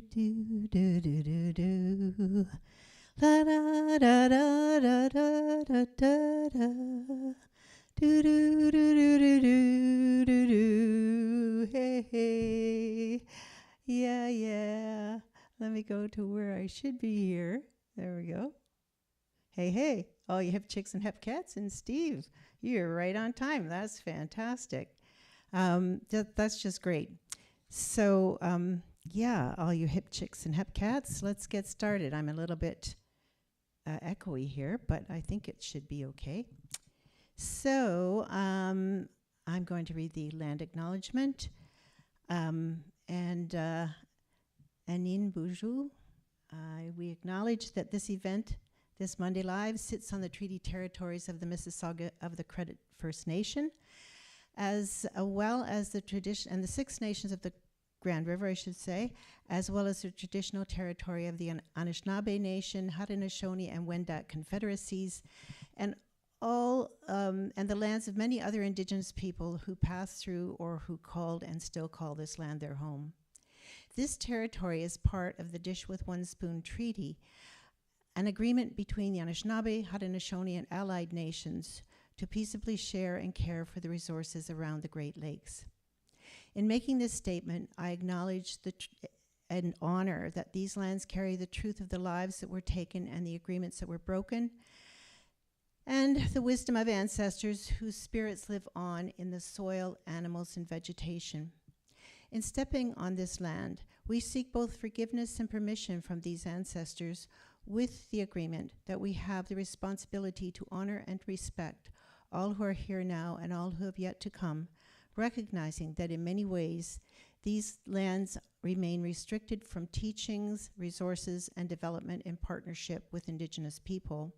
do do do do do. La da da da da da da da da. Do do do do do do do do. Hey hey. Yeah yeah. Let me go to where I should be here. There we go. Hey hey. Oh, you hip chicks and hip cats, and Steve, you're right on time. That's fantastic. That's just great. So, yeah, all you hip chicks and hip cats, let's get started. I'm a little bit echoey here, but I think it should be okay. So, I'm going to read the land acknowledgement. And Anin Boujou, we acknowledge that this event, this Monday Live, sits on the treaty territories of the Mississauga of the Credit First Nation, as well as the tradition and the Six Nations of the Grand River, I should say, as well as the traditional territory of the Anishinaabe Nation, Haudenosaunee, and Wendat confederacies, and all and the lands of many other Indigenous people who passed through or who called and still call this land their home. This territory is part of the Dish with One Spoon Treaty, an agreement between the Anishinaabe, Haudenosaunee, and allied nations to peaceably share and care for the resources around the Great Lakes. In making this statement, I acknowledge and honor that these lands carry the truth of the lives that were taken and the agreements that were broken, and the wisdom of ancestors whose spirits live on in the soil, animals, and vegetation. In stepping on this land, we seek both forgiveness and permission from these ancestors, with the agreement that we have the responsibility to honor and respect all who are here now and all who have yet to come, recognizing that in many ways these lands remain restricted from teachings, resources, and development in partnership with Indigenous people.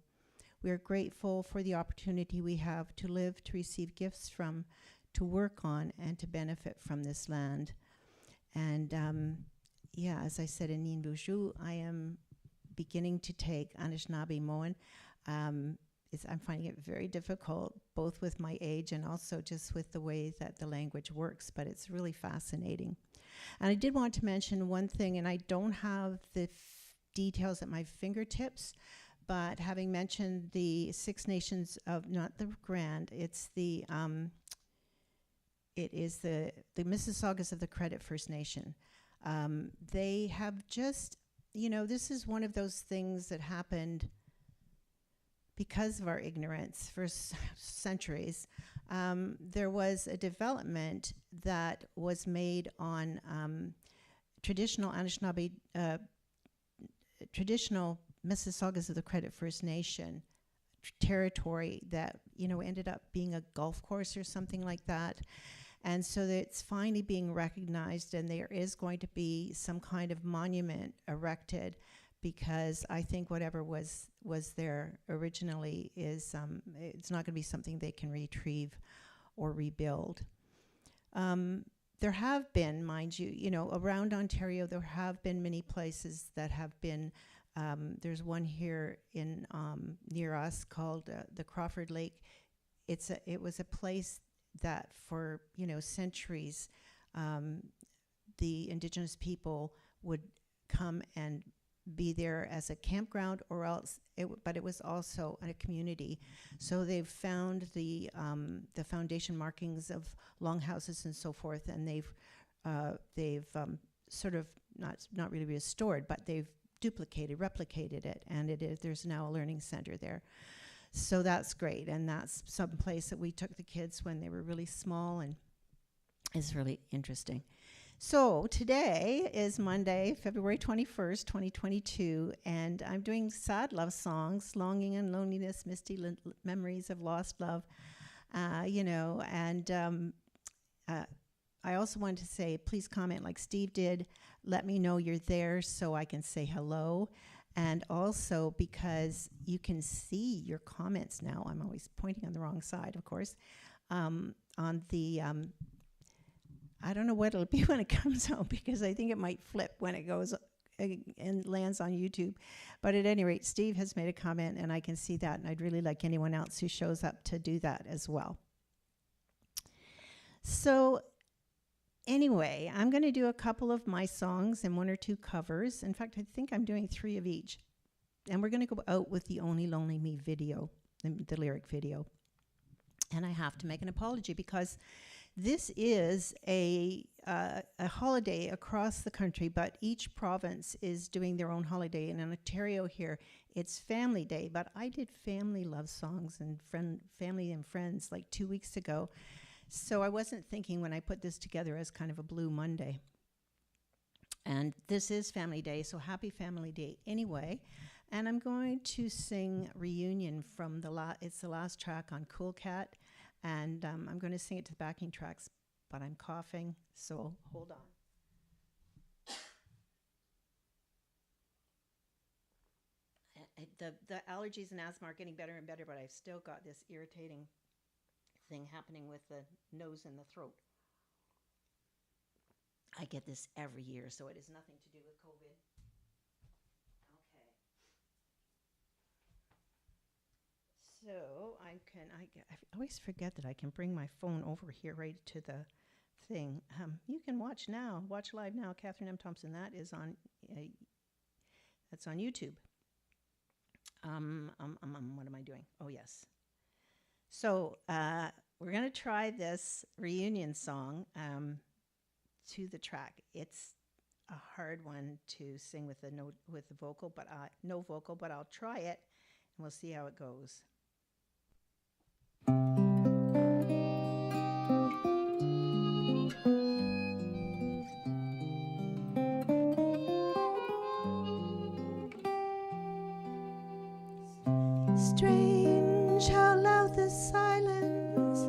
We are grateful for the opportunity we have to live, to receive gifts from, to work on, and to benefit from this land. And yeah, as I said in Ninbuju, I am beginning to take Anishinaabe-Moan. I'm finding it very difficult, both with my age and also just with the way that the language works, but it's really fascinating. And I did want to mention one thing, and I don't have the details at my fingertips, but having mentioned the Six Nations of, not the Grand, it's the, it is the Mississaugas of the Credit First Nation. They have just, you know, this is one of those things that happened because of our ignorance for centuries. There was a development that was made on traditional Anishinaabe, traditional Mississaugas of the Credit First Nation territory that, you know, ended up being a golf course or something like that. And so that it's finally being recognized, and there is going to be some kind of monument erected, because I think whatever was there originally is, it's not going to be something they can retrieve or rebuild. There have been, mind you, you know, around Ontario, there have been many places that have been, there's one here in near us called the Crawford Lake. It was a place that for, you know, centuries, the Indigenous people would come and be there as a campground, or else, but it was also a community. So they've found the foundation markings of longhouses and so forth, and they've sort of not really restored, but they've replicated it, and there's now a learning center there. So that's great, and that's some place that we took the kids when they were really small, and is really interesting. So today is Monday, February 21st, 2022, and I'm doing sad love songs, Longing and Loneliness, Misty Memories of Lost Love, you know, and I also wanted to say, please comment like Steve did. Let me know you're there so I can say hello. And also, because you can see your comments now, I'm always pointing on the wrong side, of course, on the, I don't know what it'll be when it comes out, because I think it might flip when it goes and lands on YouTube. But at any rate, Steve has made a comment, and I can see that, and I'd really like anyone else who shows up to do that as well. So Anyway, I'm going to do a couple of my songs and one or two covers. In fact, I think I'm doing 3 of each. And we're going to go out with the Only Lonely Me video, the lyric video. And I have to make an apology because this is a holiday across the country, but each province is doing their own holiday. And in Ontario here, it's Family Day. But I did family love songs and family and friends like 2 weeks ago. So I wasn't thinking when I put this together as kind of a Blue Monday. And this is Family Day, so happy Family Day anyway. And I'm going to sing Reunion from it's the last track on Cool Cat. And I'm going to sing it to the backing tracks, but I'm coughing, so hold on. The allergies and asthma are getting better and better, but I've still got this irritating thing happening with the nose and the throat. I get this every year, so it has nothing to do with COVID. Okay. So I always forget that I can bring my phone over here right to the thing. You can watch live now. Catherine M. Thompson. That is on. That's on YouTube. What am I doing? Oh yes. So we're going to try this reunion song to the track. It's a hard one to sing with the vocal, but no vocal. But I'll try it, and we'll see how it goes. Strange how loud the silence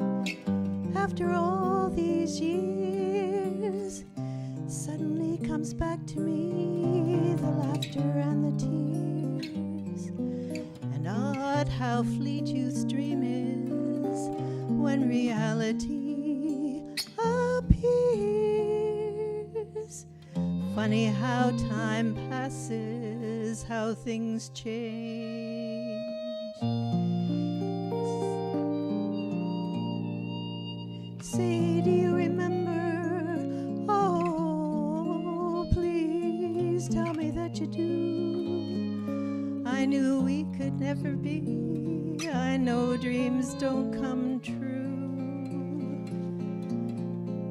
after all these years suddenly comes back to me, the laughter and the tears, and odd how fleet youth's dream is when reality appears. Funny how time passes, how things change. Say, do you remember? Oh, please tell me that you do. I knew we could never be. I know dreams don't come true.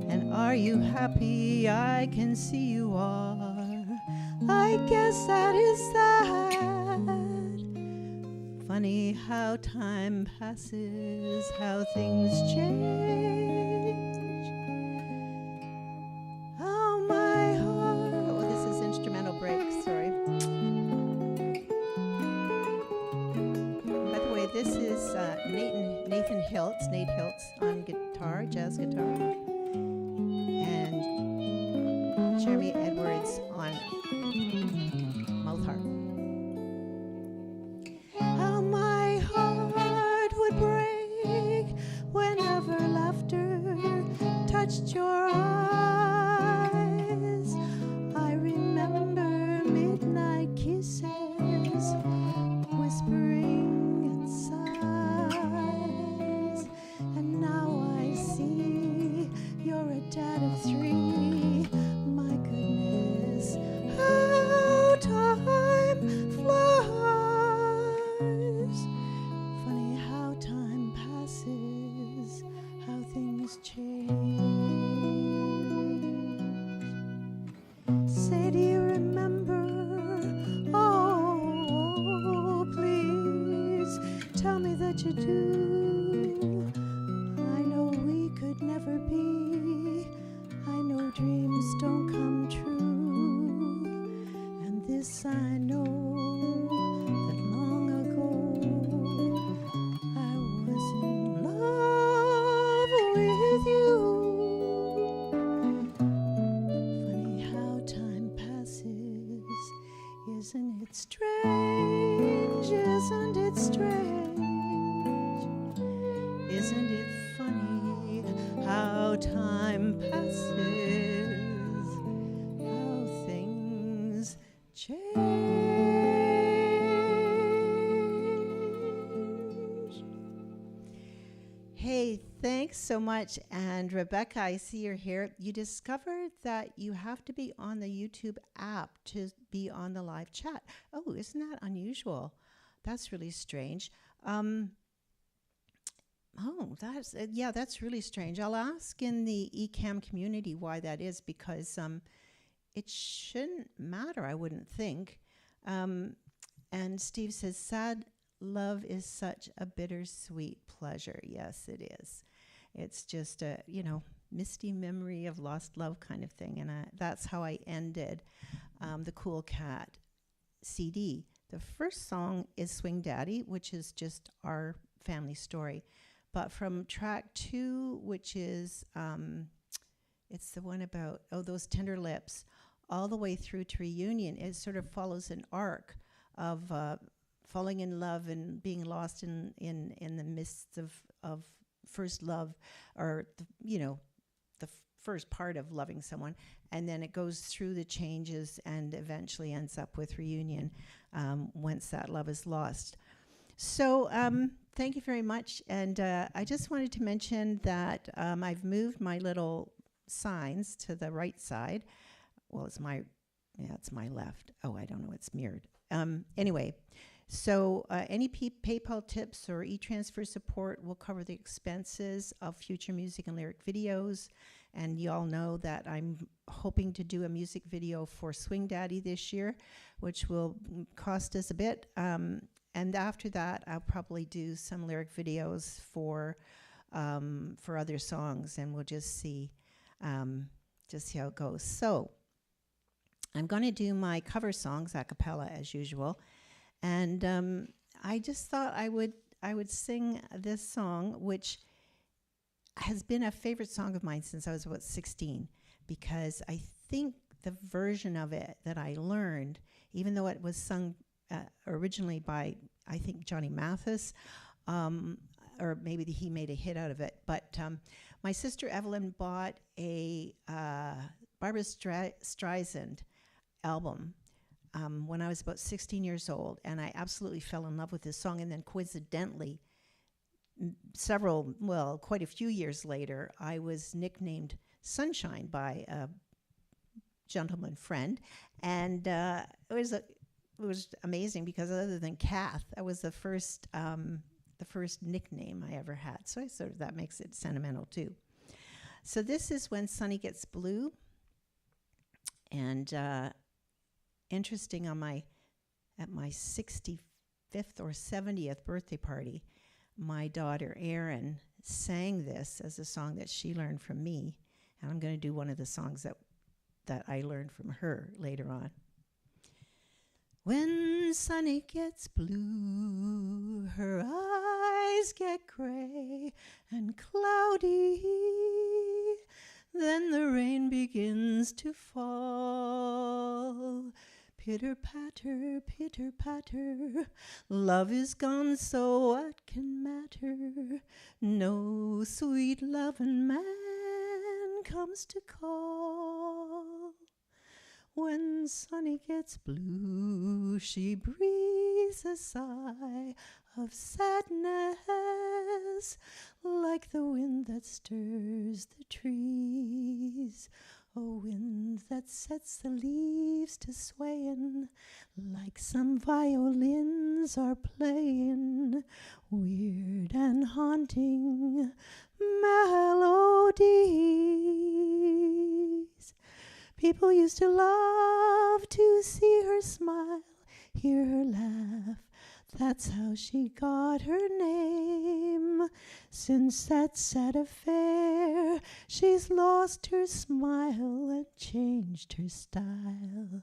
And are you happy? I can see you are. I guess that is sad. Funny how time passes, how things change. Oh, my heart. Oh, this is instrumental break, sorry. By the way, this is Nate Hiltz on guitar, jazz guitar, and Jeremy Edwards on mouth harp. How my heart would break whenever laughter touched your eyes. I remember midnight kisses, whispering and sighs, and now I see you're a dad of 3. My goodness, how time flies. Funny how time passes, how things change. Say, do you remember? Oh, please tell me that you do. I know we could never be. I know dreams don't come true. And this I know, that long ago I was in love with you. Funny how time passes, isn't it strange? Isn't it strange? Isn't it funny how time passes, how things change? Hey, thanks so much. And Rebecca, I see you're here. You discovered that you have to be on the YouTube app to be on the live chat. Oh, isn't that unusual? That's really strange. Um, yeah, that's really strange. I'll ask in the eCam community why that is, because it shouldn't matter, I wouldn't think. And Steve says, sad love is such a bittersweet pleasure. Yes, it is. It's just a, misty memory of lost love kind of thing. And that's how I ended the Cool Cat CD. The first song is Swing Daddy, which is just our family story. But from track 2, which is, it's the one about, those tender lips, all the way through to Reunion, it sort of follows an arc of falling in love and being lost in the midst of first love, or the first part of loving someone, and then it goes through the changes and eventually ends up with Reunion once that love is lost. So thank you very much, and I just wanted to mention that I've moved my little signs to the right side. Well, it's my left. Oh, I don't know, it's mirrored. Anyway, so any PayPal tips or e-transfer support will cover the expenses of future music and lyric videos. And you all know that I'm hoping to do a music video for Swing Daddy this year, which will cost us a bit. And after that, I'll probably do some lyric videos for other songs, and we'll just see how it goes. So I'm going to do my cover songs a cappella as usual, and I just thought I would sing this song, which has been a favorite song of mine since I was about 16, because I think the version of it that I learned, even though it was sung originally by, I think, Johnny Mathis, or maybe he made a hit out of it, but my sister Evelyn bought a Barbra Streisand album when I was about 16 years old, and I absolutely fell in love with this song. And then coincidentally, quite a few years later, I was nicknamed Sunshine by a gentleman friend, and it was amazing, because other than Kath, that was the first nickname I ever had. So that makes it sentimental too. So this is When Sunny Gets Blue, and interesting, at my 65th or 70th birthday party, my daughter Erin sang this as a song that she learned from me, and I'm going to do one of the songs that I learned from her later on. When Sunny gets blue, her eyes get gray and cloudy, then the rain begins to fall. Pitter patter, love is gone, so what can matter? No sweet loving man comes to call. When Sunny gets blue, she breathes a sigh of sadness, like the wind that stirs the trees. A wind that sets the leaves to swaying, like some violins are playing weird and haunting melodies. People used to love to see her smile, hear her laugh. That's how she got her name. Since that sad affair, she's lost her smile and changed her style.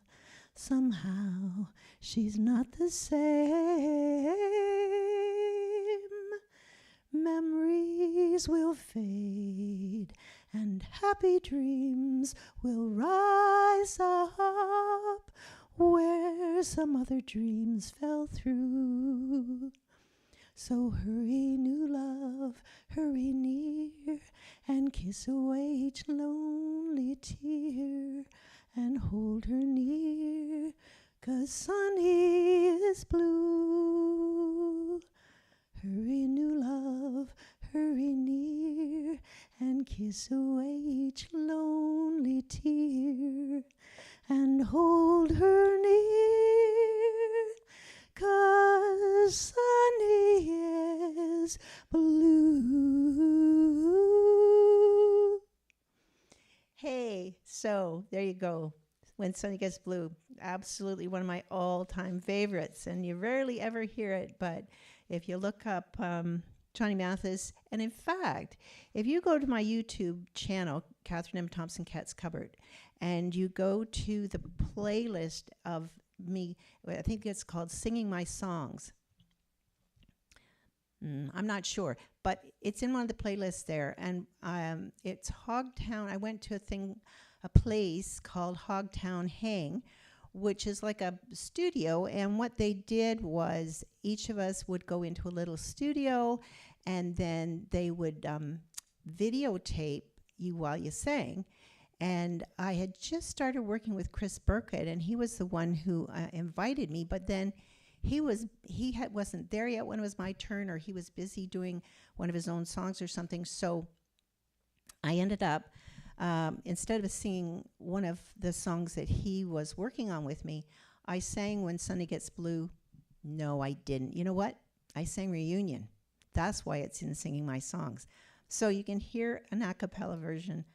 Somehow, she's not the same. Memories will fade, and happy dreams will rise up where some other dreams fell through. So hurry, new love, hurry near, and kiss away each lonely tear, and hold her near, 'cause Sunny is blue. Hurry, new love, hurry near and kiss away each lonely tear and hold her near, 'cause Sunny is blue. Hey, so there you go. When Sunny Gets Blue, absolutely one of my all-time favorites, and you rarely ever hear it, but if you look up Johnny Mathis, and in fact, if you go to my YouTube channel, Catherine M. Thompson Cat's Cupboard, and you go to the playlist of me, I think it's called Singing My Songs. I'm not sure, but it's in one of the playlists there, and it's Hogtown. I went to a place called Hogtown Hang, which is like a studio, and what they did was each of us would go into a little studio, and then they would videotape you while you sang. And I had just started working with Chris Burkett, and he was the one who invited me, but then he wasn't there yet when it was my turn, or he was busy doing one of his own songs or something. So I ended up, instead of singing one of the songs that he was working on with me, I sang When Sunny Gets Blue. No, I didn't. You know what? I sang Reunion. That's why it's in Singing My Songs. So you can hear an a cappella version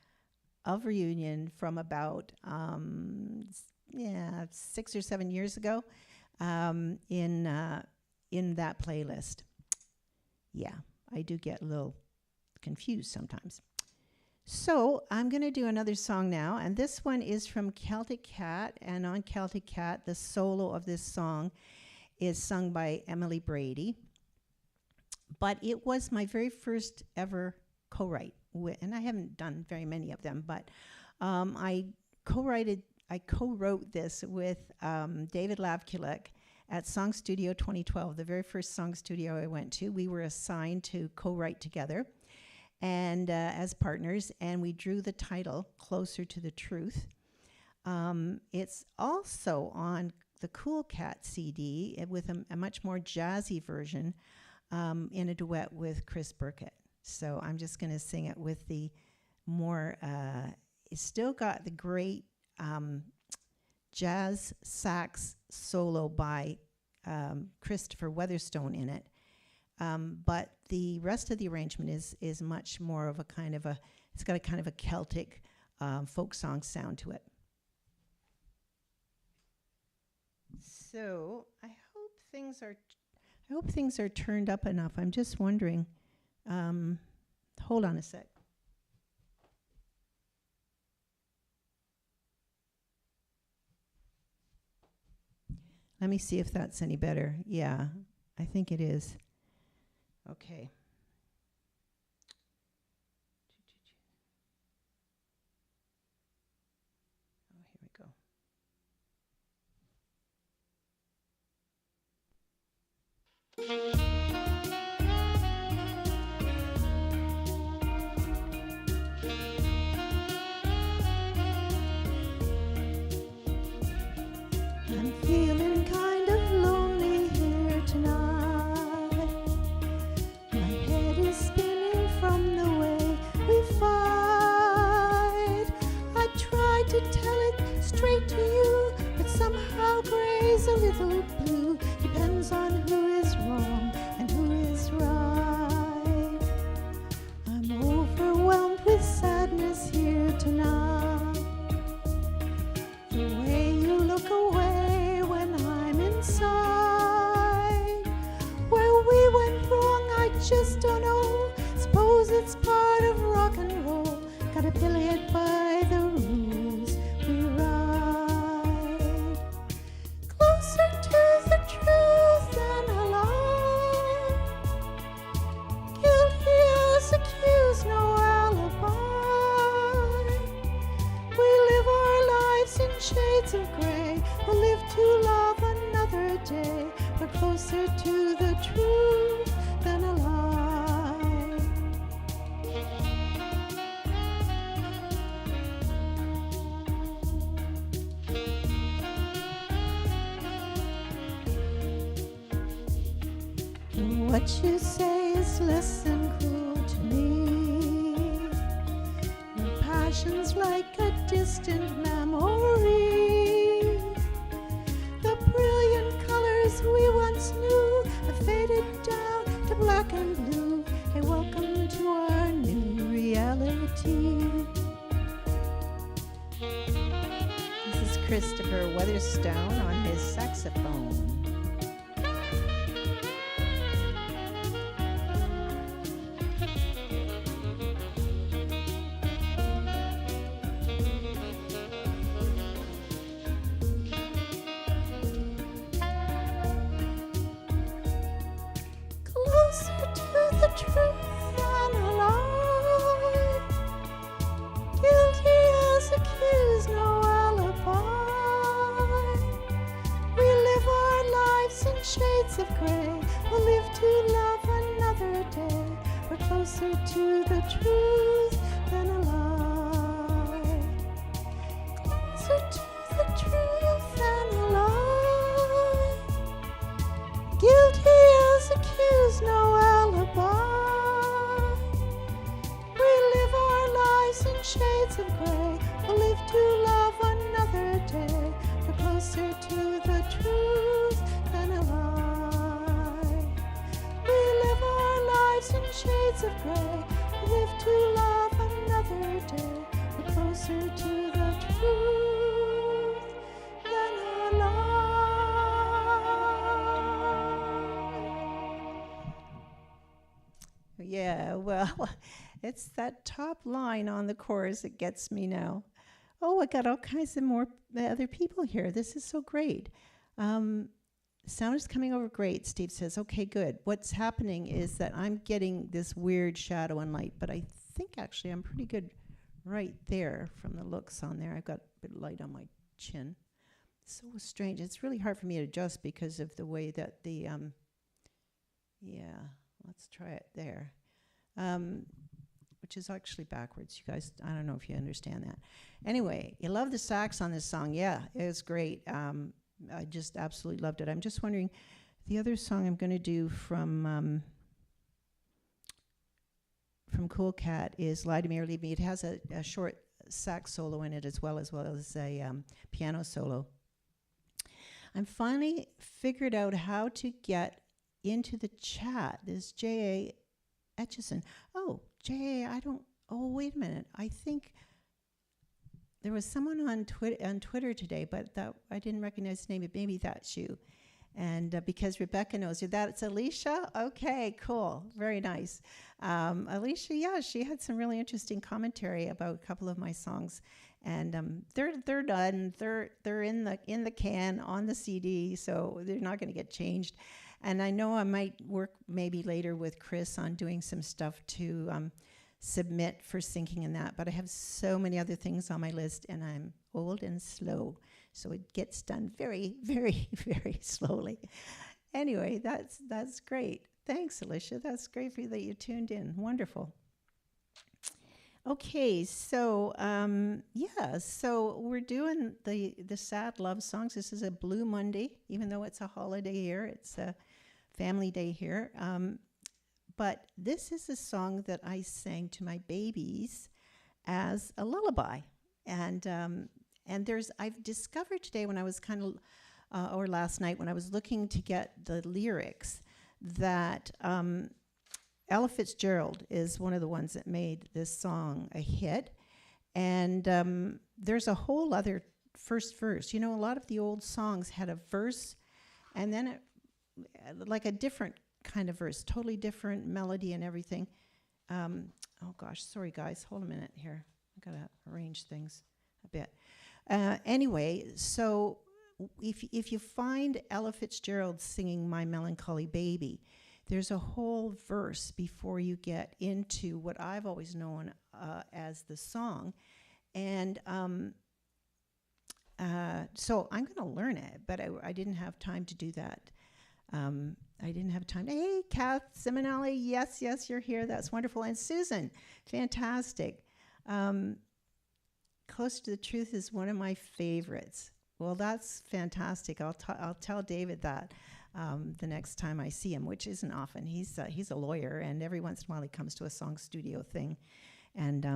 of Reunion from about 6 or 7 years ago. In that playlist. Yeah, I do get a little confused sometimes. So I'm going to do another song now, and this one is from Celtic Cat, and on Celtic Cat, the solo of this song is sung by Emily Brady. But it was my very first ever co-write, and I haven't done very many of them, but I co-wrote this with David Lavkulek at Song Studio 2012, the very first song studio I went to. We were assigned to co-write together and as partners, and we drew the title, Closer to the Truth. It's also on the Cool Cat CD with a much more jazzy version in a duet with Chris Burkett. So I'm just going to sing it with the more, it's still got the great jazz sax solo by Christopher Weatherstone in it. But the rest of the arrangement is much more of a kind of it's got a kind of a Celtic folk song sound to it. So I hope things are turned up enough. I'm just wondering. Hold on a sec. Let me see if that's any better. Yeah, I think it is. Okay. Oh, here we go. I'm feeling kind of lonely here tonight. My head is spinning from the way we fight. I tried to tell it straight to you, but somehow gray's a little blue. Depends on who is wrong and who is right. I'm overwhelmed with sadness here tonight. The way you look away when I'm inside. Where we went wrong, I just don't know. Suppose it's part of rock and roll. Gotta play it by the rules we write. Closer to the truth than a lie. Guilty as accused, no alibi. We live our lives in shades of gray. We'll live to love another day. We're closer to the truth than a lie. What you say is less than cruel sensations like a distant memory. The brilliant colors we once knew have faded down to black and blue. Hey, welcome to our new reality. This is Christopher Weatherstone on his saxophone. Closer to the truth than alive, guilty as accused, no alibi. We live our lives in shades of gray, we'll live to love another day. We're closer to the truth than alive. Closer to the truth than alive, guilty as accused, no alibi. We live our lives in shades of gray, we'll live to love another day. We're closer to the truth than alive. We live our lives in shades of gray, we'll live to love another day. We're closer to the truth than alive. Yeah, well, it's that top line on the chorus that gets me now. Oh, I got all kinds of more other people here. This is so great. Sound is coming over great, Steve says. Okay, good. What's happening is that I'm getting this weird shadow and light, but I think actually I'm pretty good right there from the looks on there. I've got a bit of light on my chin. So strange. It's really hard for me to adjust because of the way that the, yeah, let's try it there. Which is actually backwards. You guys, I don't know if you understand that. Anyway, you love the sax on this song. Yeah, it was great. I just absolutely loved it. I'm just wondering, the other song I'm going to do from Cool Cat is Lie to Me or Leave Me. It has a short sax solo in it as well as a piano solo. I'm finally figured out how to get into the chat. This J.A. Etchison. Oh, J.A., oh, wait a minute. I think there was someone on Twitter today, but that I didn't recognize his name, but maybe that's you. And because Rebecca knows you, that's Alicia? Okay, cool. Very nice. Alicia, yeah, she had some really interesting commentary about a couple of my songs. And they're done. They're in the can on the CD, so they're not going to get changed. And I know I might work maybe later with Chris on doing some stuff to submit for syncing and that, but I have so many other things on my list, and I'm old and slow, so it gets done very, very, very slowly. Anyway, that's great. Thanks, Alicia. That's great for you that you tuned in. Wonderful. Okay, so yeah, so we're doing the sad love songs. This is a Blue Monday, even though it's a holiday here. It's a family day here. But this is a song that I sang to my babies as a lullaby. And I've discovered today when I was or last night when I was looking to get the lyrics, that Ella Fitzgerald is one of the ones that made this song a hit. And there's a whole other first verse. You know, a lot of the old songs had a verse and then like a different kind of verse, totally different melody and everything. Oh gosh, sorry guys, hold a minute here. I've got to arrange things a bit. Anyway, so if you find Ella Fitzgerald singing My Melancholy Baby, there's a whole verse before you get into what I've always known as the song. And so I'm going to learn it, but I didn't have time to do that. I didn't have time. Hey, Kath Simonelli, yes, you're here. That's wonderful. And Susan, fantastic. Close to the Truth is one of my favorites. Well, that's fantastic. I'll tell David that the next time I see him, which isn't often. He's a lawyer, and every once in a while he comes to a song studio thing. And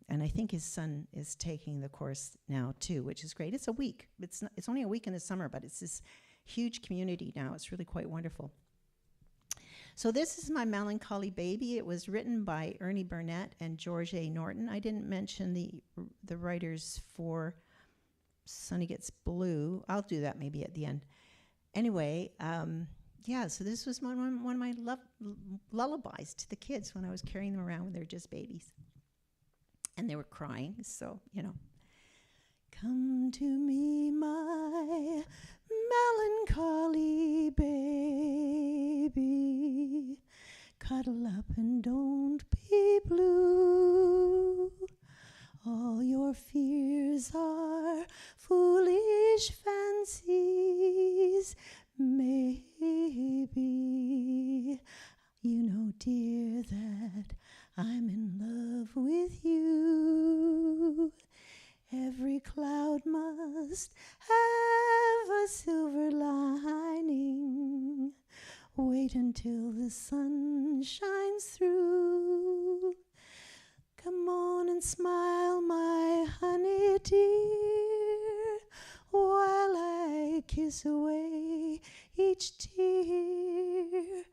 I think his son is taking the course now too, which is great. It's a week. It's only a week in the summer, but it's this huge community now. It's really quite wonderful. So this is My Melancholy Baby. It was written by Ernie Burnett and George A. Norton. I didn't mention the writers for Sonny Gets Blue. I'll do that maybe at the end. Anyway, yeah, so this was one of my lullabies to the kids when I was carrying them around when they were just babies. And they were crying, so, you know. Come to me, my melancholy baby. Cuddle up and don't be blue. All your fears are foolish fancies, maybe. You know, dear, that I'm in love with you. Every cloud must have a silver lining. Wait until the sun shines through. Come on and smile, my honey dear, while I kiss away each tear,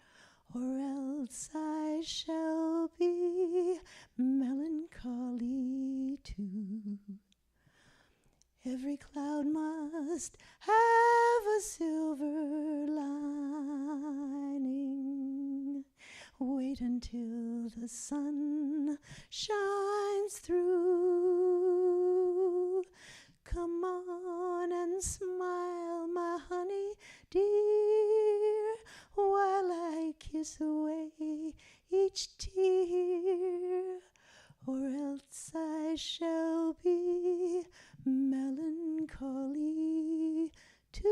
or else I shall be melancholy too. Every cloud must have a silver lining. Wait until the sun shines through. Come on and smile, my honey dear, while I kiss away each tear, or else I shall be melancholy too.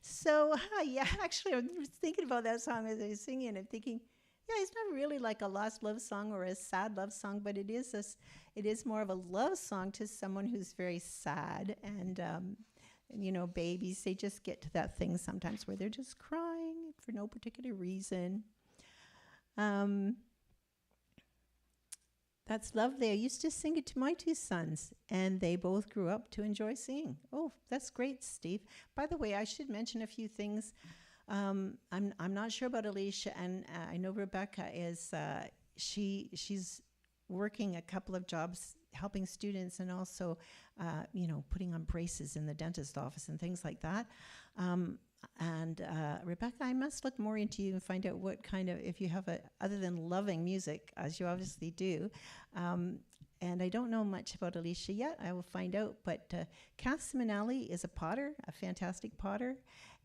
So, yeah, actually, I was thinking about that song as I was singing and thinking, yeah, it's not really like a lost love song or a sad love song, but it is more of a love song to someone who's very sad. And you know, babies, they just get to that thing sometimes where they're just crying for no particular reason. That's lovely. I used to sing it to my two sons, and they both grew up to enjoy singing. Oh, that's great, Steve. By the way, I should mention a few things. I'm not sure about Alicia, and I know Rebecca is. She's working a couple of jobs, helping students, and also, you know, putting on braces in the dentist office and things like that. And Rebecca, I must look more into you and find out what kind of, if you have other than loving music, as you obviously do. And I don't know much about Alicia yet. I will find out. But Kath Simonelli is a potter, a fantastic potter,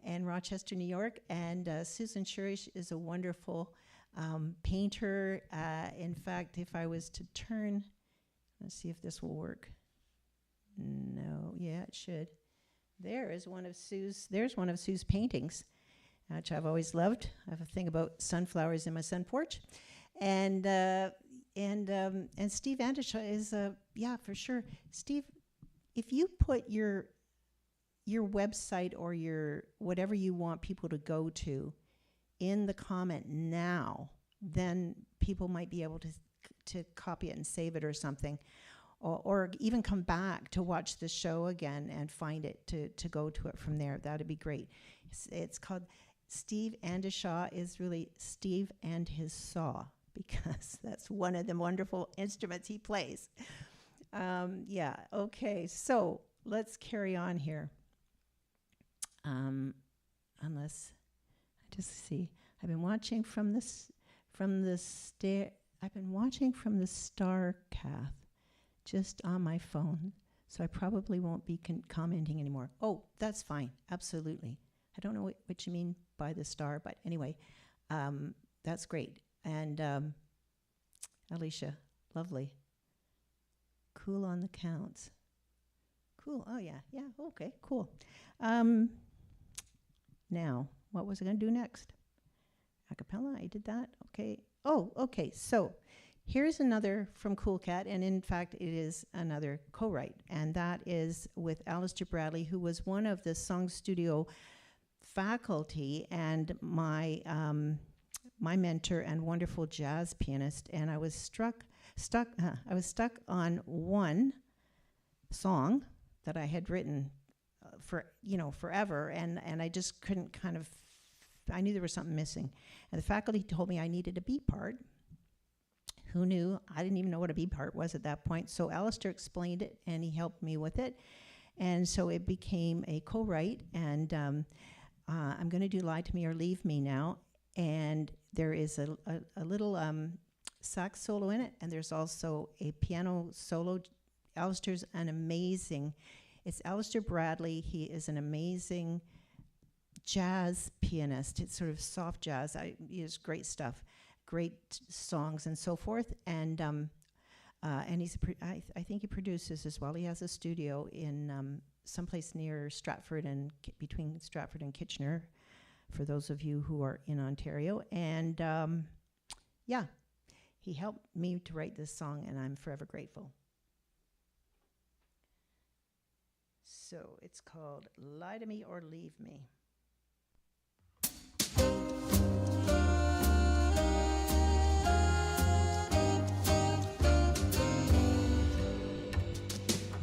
in Rochester, New York. And Susan Shurish is a wonderful painter. In fact, if I was to turn, let's see if this will work. No, yeah, it should. There's one of Sue's paintings, which I've always loved. I have a thing about sunflowers in my sun porch. And Steve Andishaw is yeah, for sure. Steve, if you put your website or your whatever you want people to go to in the comment now, then people might be able to copy it and save it or something. Or even come back to watch the show again and find it to go to it from there. That'd be great. It's called Steve Andishaw is really Steve and his saw, because that's one of the wonderful instruments he plays. Yeah, okay, so let's carry on here. Unless, I just see, I've been watching from the star, Kath, just on my phone, so I probably won't be commenting anymore. Oh, that's fine, absolutely. I don't know what you mean by the star, but anyway, that's great. And Alicia, lovely. Cool on the counts. Cool, oh yeah, okay, cool. Now, what was I gonna do next? Acapella, I did that, okay. Oh, okay, so here's another from Cool Cat, and in fact, it is another co-write, and that is with Alistair Bradley, who was one of the Song Studio faculty, and my my mentor and wonderful jazz pianist, and I was stuck on one song that I had written forever, and I just couldn't I knew there was something missing. And the faculty told me I needed a B part. Who knew? I didn't even know what a B part was at that point. So Alistair explained it, and he helped me with it. And so it became a co-write, and I'm going to do Lie to Me or Leave Me now. And there is a little sax solo in it, and there's also a piano solo. Alistair's it's Alistair Bradley. He is an amazing jazz pianist. It's sort of soft jazz. He has great stuff, great songs and so forth. And he's I think he produces as well. He has a studio in someplace near Stratford and between Stratford and Kitchener, for those of you who are in Ontario. And yeah, he helped me to write this song, and I'm forever grateful. So it's called Lie to Me or Leave Me.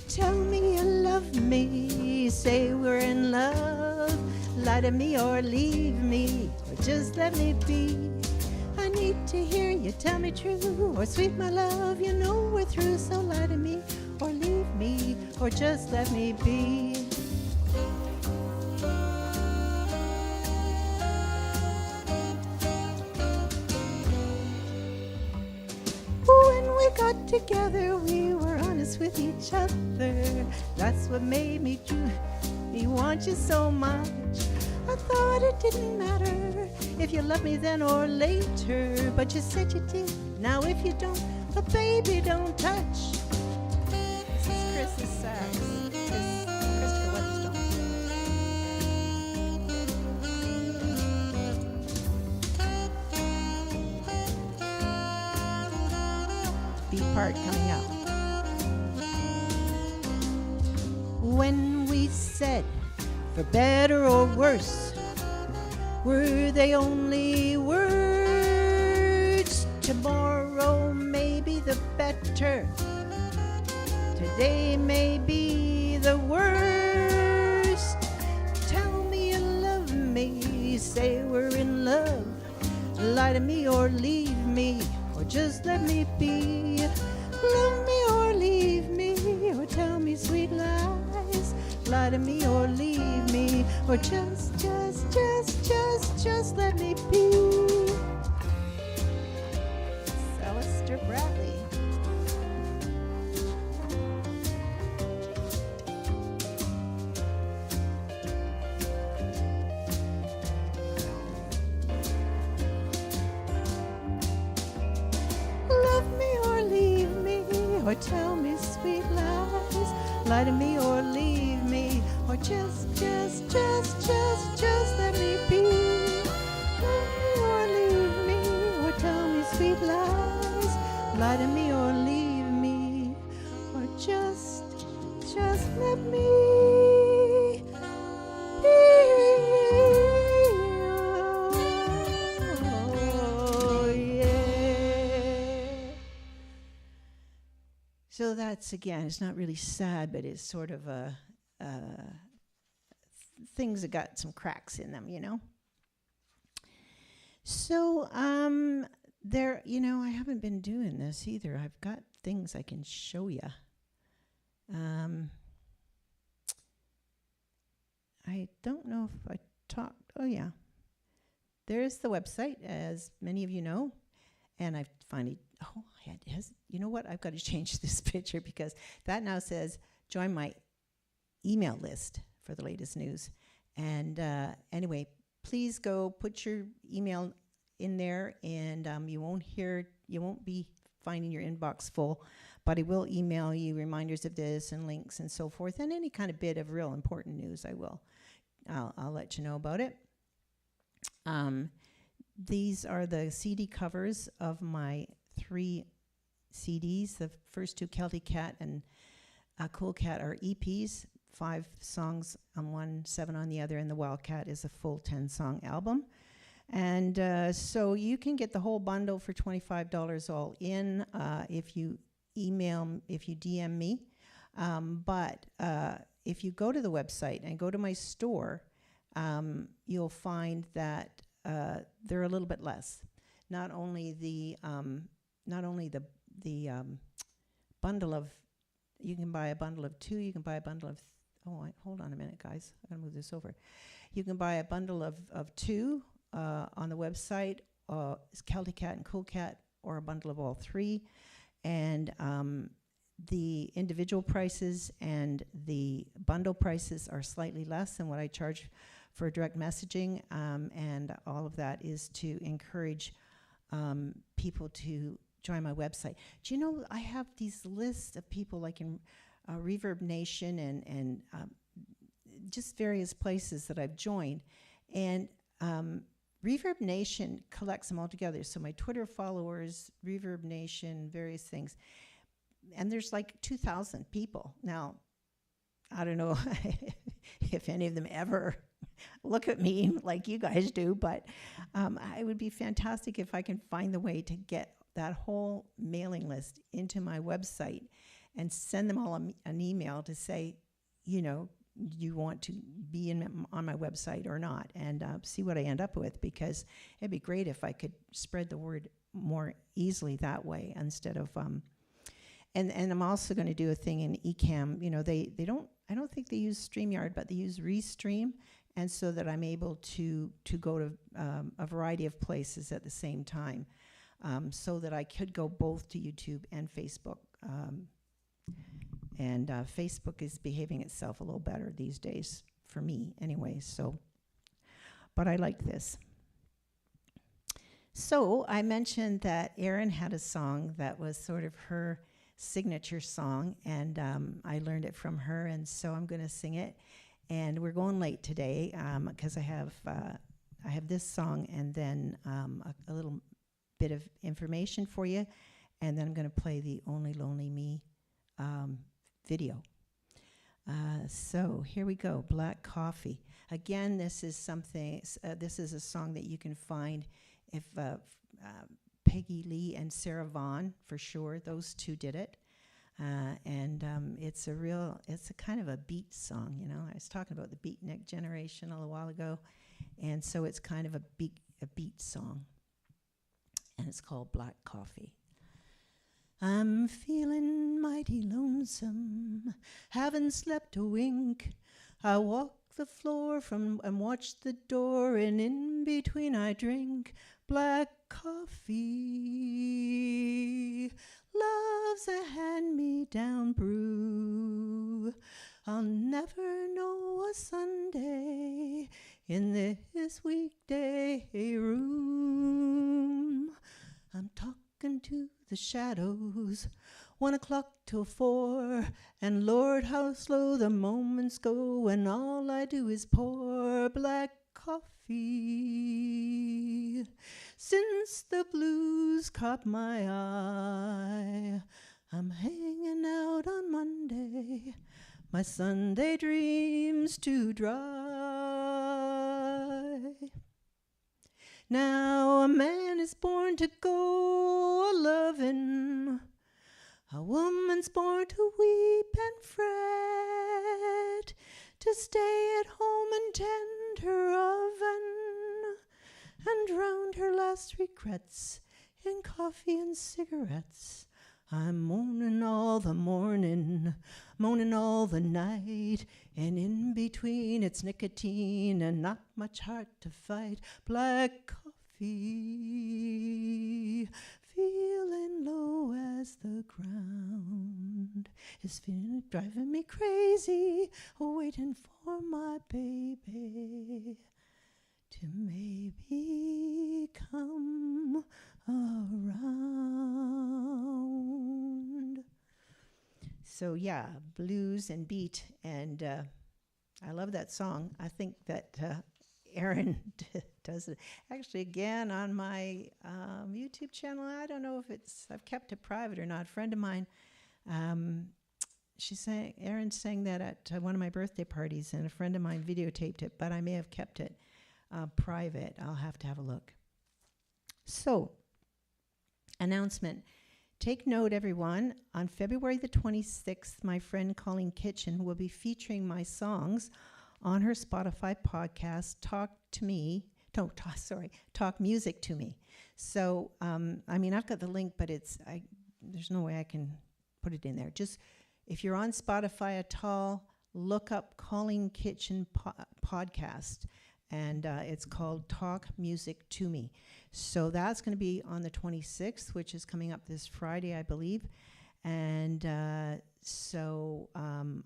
Tell me you love me, say we're in love. Lie to me or leave me, or just let me be. I need to hear you tell me true, or sweet my love, you know we're through. So lie to me or leave me, or just let me be. When we got together, we were honest with each other. That's what made me want you so much. I thought it didn't matter if you loved me then or later, but you said you did. Now if you don't, but baby, don't touch. This is Chris's sax. Christopher Weatherstone. B part coming up. When we said, for better or worse, were they only words? Tomorrow may be the better, today may be the worst. Tell me you love me, say we're in love. Lie to me or leave me, or just let me be. Love me or leave me, or tell me sweet lies. Lie to me or leave me, or just let me be. It's Alistair Bradley. Love me or leave me, or tell me sweet lies. Lie to me or leave me, or just let me be. Love me or leave me, or tell me sweet lies. Lie to me or leave me, or just let me be. Oh, yeah. So that's, again, it's not really sad, but it's sort of a things that got some cracks in them, you know. So there, I haven't been doing this either. I've got things I can show you. I don't know if I talked. Oh yeah, there's the website, as many of you know, and I've finally. Oh, you know what? I've got to change this picture because that now says join my email list for the latest news. And anyway, please go put your email in there, and you won't be finding your inbox full, but I will email you reminders of this and links and so forth, and any kind of bit of real important news I'll let you know about it. These are the CD covers of my 3 CDs. The first 2, Celtic Cat and Cool Cat, are EPs, 5 songs on one, 7 on the other, and the Wildcat is a full 10-song album. And so you can get the whole bundle for $25 all in if you if you DM me. But if you go to the website and go to my store, you'll find that they're a little bit less. Not only the bundle of, you can buy a bundle of 2, you can buy a bundle of, hold on a minute, guys. I'm going to move this over. You can buy a bundle of 2 on the website, Celtic Cat and Cool Cat, or a bundle of all 3. And the individual prices and the bundle prices are slightly less than what I charge for direct messaging. And all of that is to encourage people to join my website. Do you know I have these lists of people like in Reverb Nation and just various places that I've joined, and Reverb Nation collects them all together. So my Twitter followers, Reverb Nation, various things, and there's like 2,000 people. Now, I don't know if any of them ever look at me like you guys do, but it would be fantastic if I can find the way to get that whole mailing list into my website and send them all an email to say, you know, you want to be on my website or not, and see what I end up with, because it'd be great if I could spread the word more easily that way instead of and I'm also going to do a thing in Ecamm. You know, I don't think they use StreamYard, but they use Restream, and so that I'm able to go to a variety of places at the same time, so that I could go both to YouTube and Facebook. And Facebook is behaving itself a little better these days, for me anyway, so, but I like this. So I mentioned that Erin had a song that was sort of her signature song, and I learned it from her, and so I'm going to sing it. And we're going late today because I have this song and then a little bit of information for you, and then I'm going to play the Only Lonely Me video. So here we go. Black Coffee. Again, this is something. This is a song that you can find if Peggy Lee and Sarah Vaughan, for sure. Those two did it, and it's a kind of a beat song. You know, I was talking about the beatnik generation a little while ago, and so it's kind of a beat song, and it's called Black Coffee. I'm feeling mighty lonesome, haven't slept a wink. I walk the floor and watch the door, and in between I drink black coffee. Love's a hand-me-down brew. I'll never know a Sunday in this weekday room. I'm talking to the shadows, 1 o'clock till 4, and Lord, how slow the moments go when all I do is pour black coffee. Since the blues caught my eye, I'm hanging out on Monday, my Sunday dreams too dry. Now a man is born to go a-lovin', a woman's born to weep and fret, to stay at home and tend her oven, and drown her last regrets in coffee and cigarettes. I'm moaning all the morning, moaning all the night, and in between it's nicotine and not much heart to fight. Black coffee, feeling low as the ground, is feeling driving me crazy, waiting for my baby to maybe come around. So yeah, blues and beat, and I love that song. I think that Erin does it actually again on my YouTube channel. I don't know if I've kept it private or not. A friend of mine, Erin sang that at one of my birthday parties, and a friend of mine videotaped it, but I may have kept it private. I'll have to have a look. So, announcement. Take note, everyone. On February the 26th, my friend Colleen Kitchen will be featuring my songs on her Spotify podcast, Talk Music to Me. So, I've got the link, but there's no way I can put it in there. Just, if you're on Spotify at all, look up Colleen Kitchen podcast, and it's called Talk Music to Me. So that's going to be on the 26th, which is coming up this Friday, I believe. And so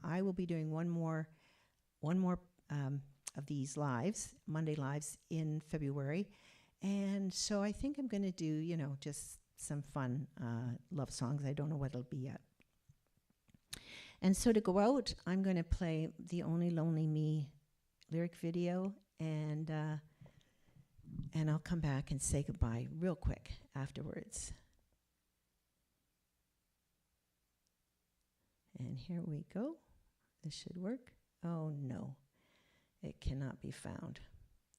I will be doing one more of these lives, Monday lives in February. And so I think I'm going to do, just some fun love songs. I don't know what it'll be yet. And so to go out, I'm going to play the Only Lonely Me lyric video, and I'll come back and say goodbye real quick afterwards. And here we go. This should work. Oh no, it cannot be found.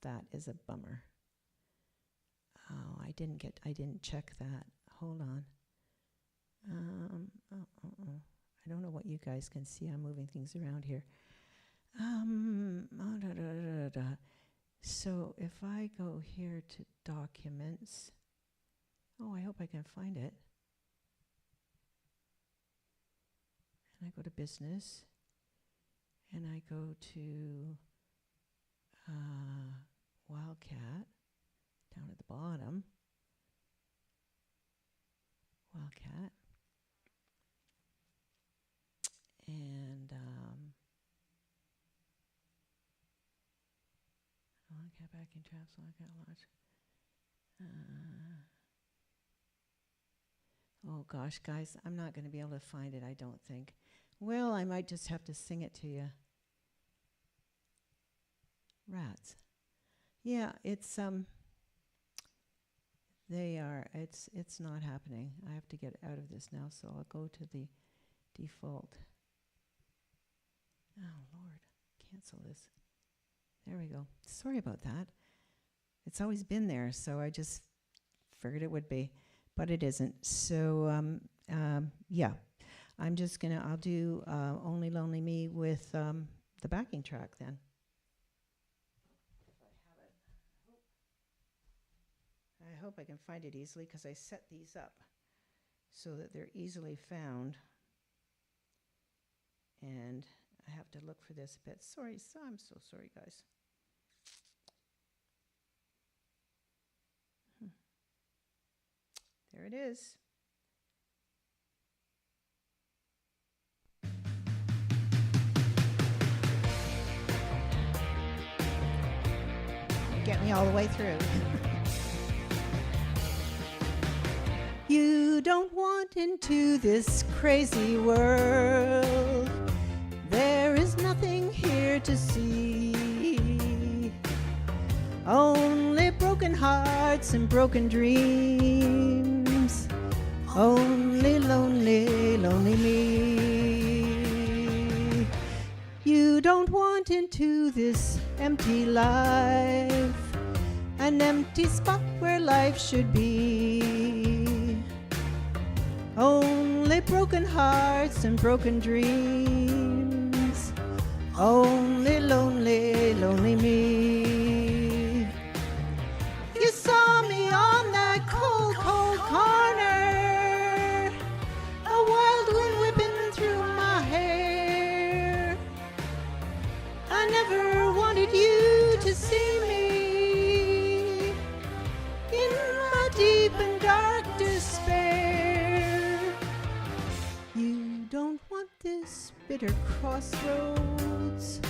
That is a bummer. Oh, I didn't check that. Hold on. I don't know what you guys can see. I'm moving things around here. So if I go here to documents, I hope I can find it. And I go to business, and I go to Wildcat down at the bottom. Wildcat. And Wildcat back in traps, Wildcat launch. Oh gosh, guys, I'm not going to be able to find it, I don't think. Well, I might just have to sing it to you. Rats. Yeah, it's it's not happening. I have to get out of this now, so I'll go to the default. Oh Lord, cancel this. There we go. Sorry about that. It's always been there, so I just figured it would be, but it isn't. So yeah, I'll do Only Lonely Me with the backing track then. I hope I can find it easily, because I set these up so that they're easily found. And I have to look for this a bit. Sorry, I'm so sorry, guys. There it is. Get me all the way through. You don't want into this crazy world. There is nothing here to see. Only broken hearts and broken dreams. Only lonely, lonely me. You don't want into this empty life, an empty spot where life should be. Only broken hearts and broken dreams. Only lonely, lonely me. You saw me on that cold, cold corner, a wild wind whipping through my hair. I never wanted you to see me in my deep and dark despair. You don't want this bitter crossroads.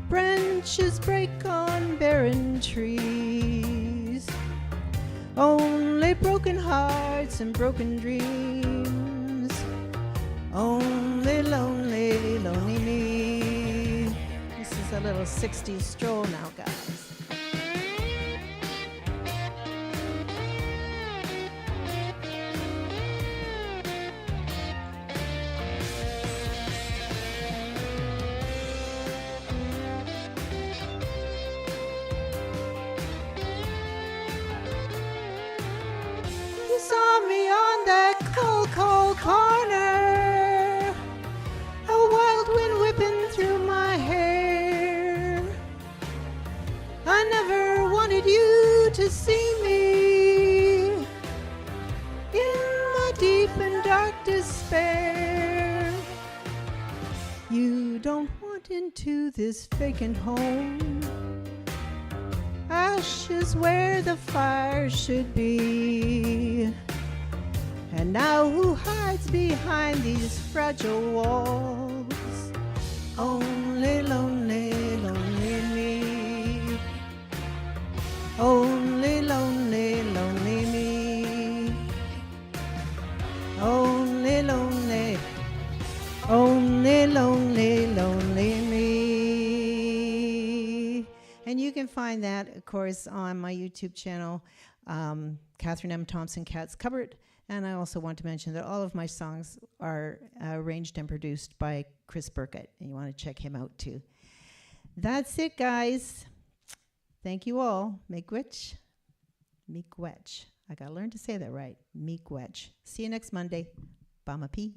Branches break on barren trees. Only broken hearts and broken dreams. Only lonely, lonely me. This is a little 60s stroll now, guys. to see me in my deep and dark despair. You don't want into this vacant home, ashes where the fire should be. And now who hides behind these fragile walls? Only lonely, lonely me. Only lonely, lonely me. Only lonely, only lonely, lonely me. And you can find that, of course, on my YouTube channel, Catherine M. Thompson Cat's Cupboard. And I also want to mention that all of my songs are arranged and produced by Chris Burkett, and you want to check him out too. That's it, guys. Thank you all. Miigwech. Miigwech. I got to learn to say that right. Miigwech. See you next Monday. Bama P.